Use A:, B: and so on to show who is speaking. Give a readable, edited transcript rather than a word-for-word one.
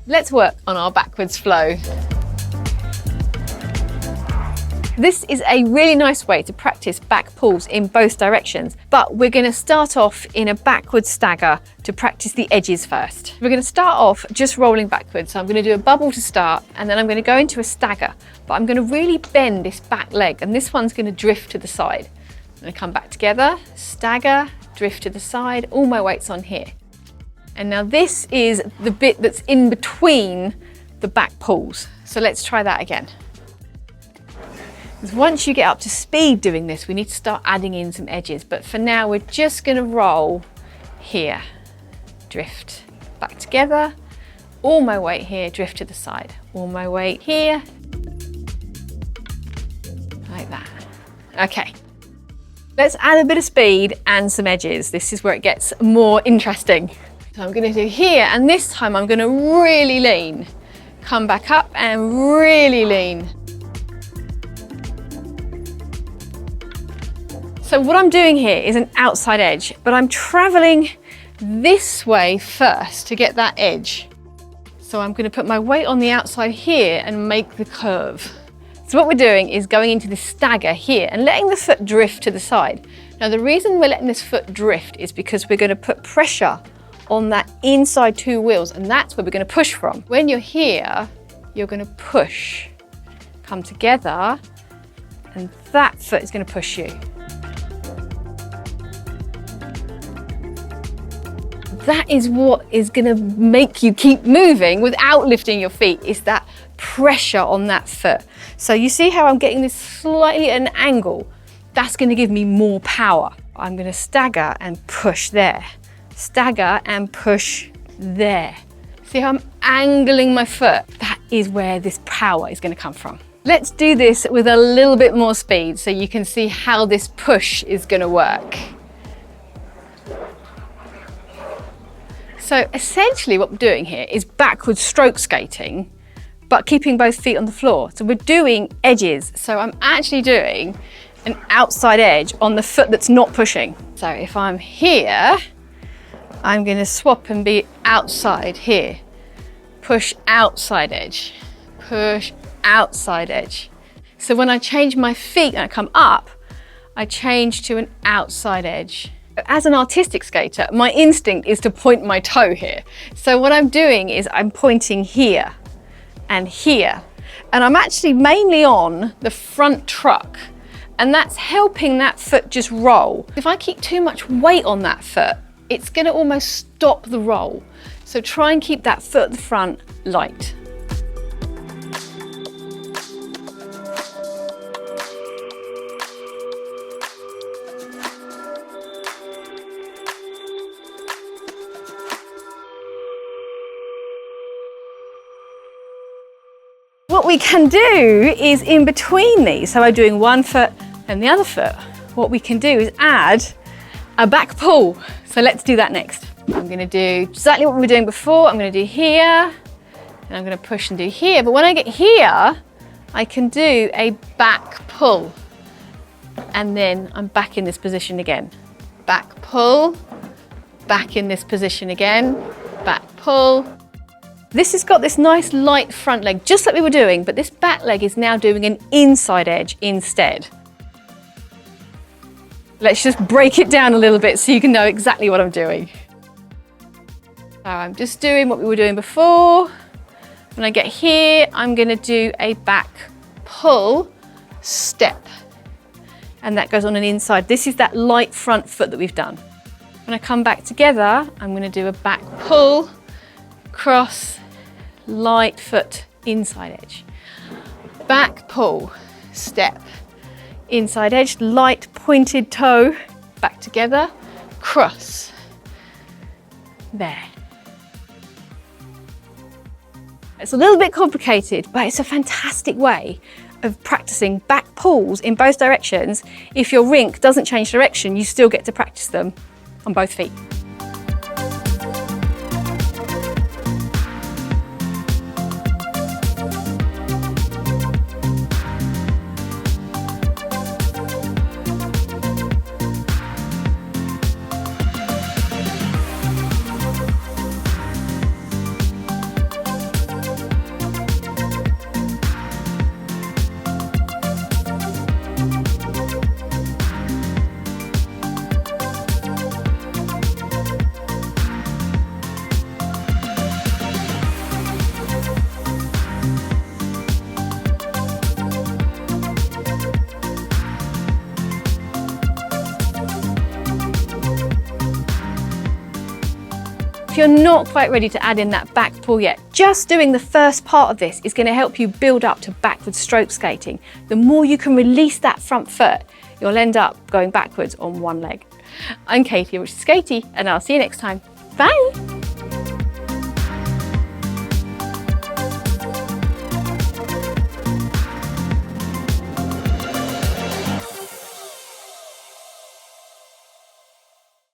A: Let's work on our backwards flow. This is a really nice way to practice back pulls in both directions, but we're going to start off in a backward stagger to practice the edges first. We're going to start off just rolling backwards. So I'm going to do a bubble to start, and then I'm going to go into a stagger, but I'm going to really bend this back leg, and this one's going to drift to the side. I'm going to come back together, stagger, drift to the side, all my weight's on here. And now this is the bit that's in between the back pulls. So let's try that again. Once you get up to speed doing this, we need to start adding in some edges. But for now, we're just going to roll here, drift back together, all my weight here, drift to the side, all my weight here, like that. Okay, let's add a bit of speed and some edges. This is where it gets more interesting. So I'm going to do here, and this time I'm going to really lean, come back up and really lean. So what I'm doing here is an outside edge, but I'm traveling this way first to get that edge. So I'm going to put my weight on the outside here and make the curve. So what we're doing is going into the stagger here and letting the foot drift to the side. Now the reason we're letting this foot drift is because we're going to put pressure on that inside two wheels, and that's where we're going to push from. When you're here, you're going to push, come together, and that foot is going to push you. That is what is going to make you keep moving without lifting your feet, is that pressure on that foot. So you see how I'm getting this slightly at an angle? That's going to give me more power. I'm going to stagger and push there. Stagger and push there. See how I'm angling my foot? That is where this power is going to come from. Let's do this with a little bit more speed so you can see how this push is going to work. So essentially what we're doing here is backward stroke skating, but keeping both feet on the floor. So we're doing edges. So I'm actually doing an outside edge on the foot that's not pushing. So if I'm here, I'm going to swap and be outside here. Push outside edge, push outside edge. So when I change my feet and I come up, I change to an outside edge. As an artistic skater, my instinct is to point my toe here. So what I'm doing is I'm pointing here and here. And I'm actually mainly on the front truck. And that's helping that foot just roll. If I keep too much weight on that foot, it's going to almost stop the roll. So try and keep that foot at the front light. What we can do is in between these, so I'm doing one foot and the other foot, what we can do is add a back pull. So let's do that next. I'm going to do exactly what we were doing before. I'm going to do here, and I'm going to push and do here. But when I get here, I can do a back pull. And then I'm back in this position again. Back pull, back in this position again, back pull. This has got this nice light front leg, just like we were doing, but this back leg is now doing an inside edge instead. Let's just break it down a little bit so you can know exactly what I'm doing. So I'm just doing what we were doing before. When I get here, I'm going to do a back pull step. And that goes on an inside. This is that light front foot that we've done. When I come back together, I'm going to do a back pull, cross, light foot, inside edge. Back pull, step, inside edge, light pointed toe, back together, cross. There. It's a little bit complicated, but it's a fantastic way of practicing back pulls in both directions. If your rink doesn't change direction, you still get to practice them on both feet. If you're not quite ready to add in that back pull yet, just doing the first part of this is going to help you build up to backward stroke skating. The more you can release that front foot, you'll end up going backwards on one leg. I'm Katie, which is Skatie, and I'll see you next time. Bye!